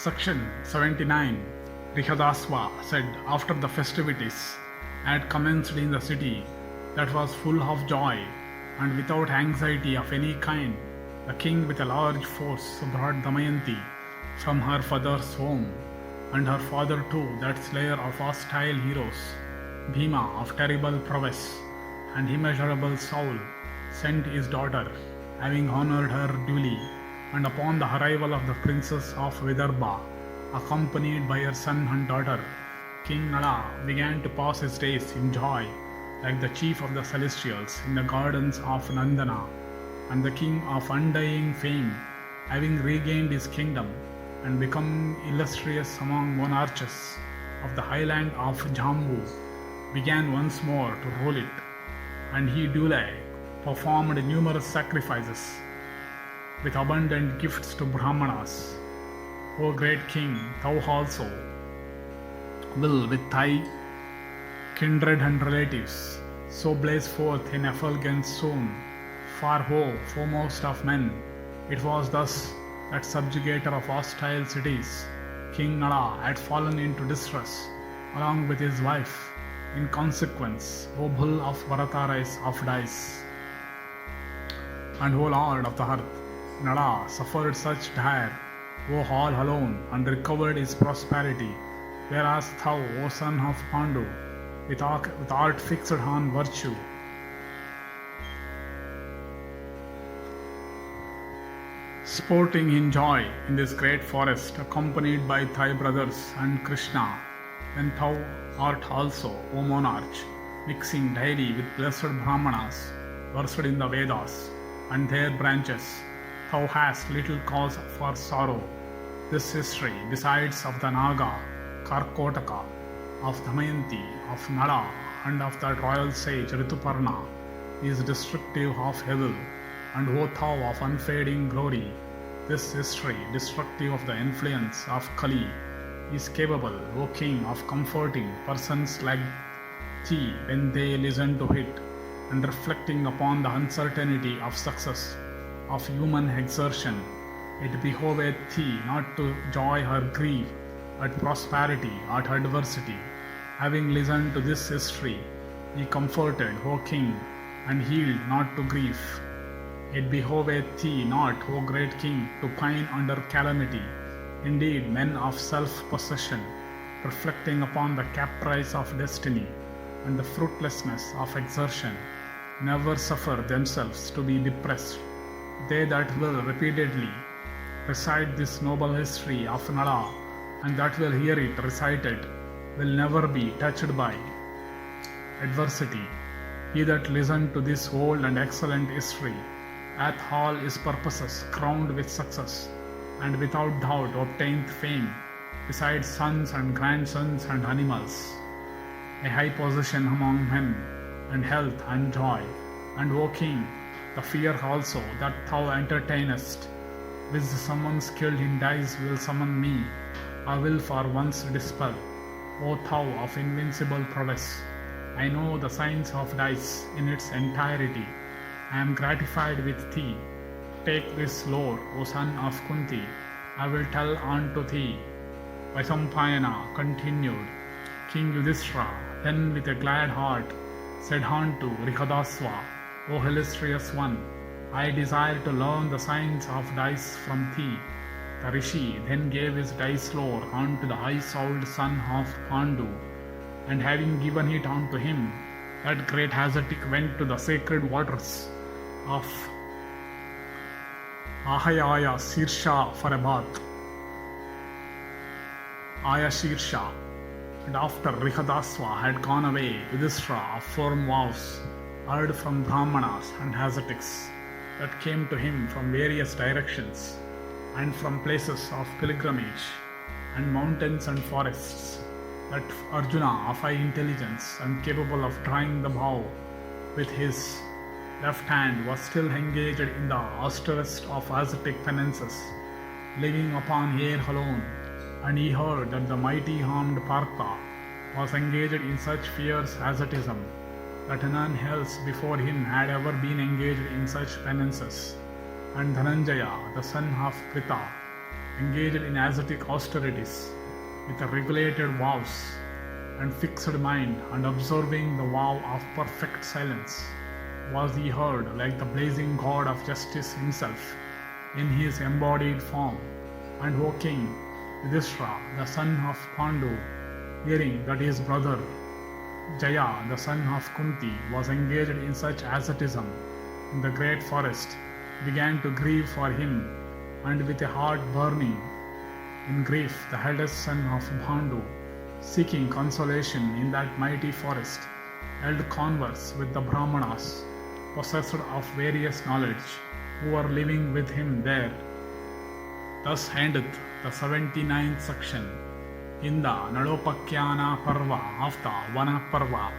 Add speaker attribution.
Speaker 1: Section 79. Vrihadaswa said after the festivities had commenced in the city that was full of joy and without anxiety of any kind, the king with a large force brought Damayanti from her father's home, and her father too, that slayer of hostile heroes, Bhima of terrible prowess and immeasurable soul, sent his daughter, having honored her duly, and upon the arrival of the princess of Vidarbha, accompanied by her son and daughter, King Nala began to pass his days in joy, like the chief of the celestials in the gardens of Nandana, and the king of undying fame, having regained his kingdom and become illustrious among monarchs of the highland of Jambu, began once more to rule it, and he duly performed numerous sacrifices with abundant gifts to Brahmanas. O great king, thou also will with thy kindred and relatives so blaze forth in effulgence soon. For foremost of men, it was thus that subjugator of hostile cities, King Nala, had fallen into distress along with his wife. In consequence, O bull of Bharata of dice, and O lord of the earth, Nala suffered such dire, O all alone, and recovered his prosperity, whereas thou, O son of Pandu, with art fixed on virtue, sporting in joy in this great forest, accompanied by thy brothers and Krishna, when thou art also, O monarch, mixing daily with blessed Brahmanas, versed in the Vedas and their branches, thou hast little cause for sorrow. This history, besides of the Naga, Karkotaka, of Damayanti, of Nala, and of that royal sage Rituparna, is destructive of evil, and O thou of unfading glory, this history, destructive of the influence of Kali, is capable, O king, of comforting persons like thee when they listen to it, and reflecting upon the uncertainty of success of human exertion. It behoveth thee not to joy or grieve at prosperity, at adversity. Having listened to this history, be comforted, O king, and yield not to grief. It behoveth thee not, O great king, to pine under calamity. Indeed, men of self-possession, reflecting upon the caprice of destiny and the fruitlessness of exertion, never suffer themselves to be depressed. They that will repeatedly recite this noble history of Nala, and that will hear it recited, will never be touched by adversity. He that listened to this old and excellent history hath all his purposes crowned with success, and without doubt obtained fame, besides sons and grandsons and animals, a high position among men, and health and joy. And O king, the fear also that thou entertainest, which someone skilled in dice will summon me, I will for once dispel. O thou of invincible prowess, I know the science of dice in its entirety. I am gratified with thee. Take this lore, O son of Kunti, I will tell unto thee. Vaisampayana continued. King Yudhishthira then with a glad heart said unto Vrihadaswa, O illustrious one, I desire to learn the science of dice from thee. The Rishi then gave his dice lore unto the high-souled son of Pandu, and having given it unto him, that great ascetic went to the sacred waters of Ahayaya Sirsha for a bath. Aya Sirsha. And after Vrihadaswa had gone away, Yudhishthira of firm vows heard from Brahmanas and ascetics that came to him from various directions, and from places of pilgrimage, and mountains and forests, that Arjuna of high intelligence and capable of drawing the bow with his left hand was still engaged in the austerest of ascetic penances, living upon air alone, and he heard that the mighty armed Partha was engaged in such fierce asceticism that none else before him had ever been engaged in such penances. And Dhananjaya, the son of Pritha, engaged in ascetic austerities with regulated vows and fixed mind, and observing the vow of perfect silence, was he heard like the blazing god of justice himself in his embodied form. And O king, Yudhishthira, the son of Pandu, hearing that his brother Jaya, the son of Kunti, was engaged in such asceticism in the great forest, began to grieve for him, and with a heart burning in grief, the eldest son of Bhandu, seeking consolation in that mighty forest, held converse with the Brahmanas, possessed of various knowledge, who were living with him there. Thus endeth the 79th section in the Nalopakhyana Parva of the Vana Parva.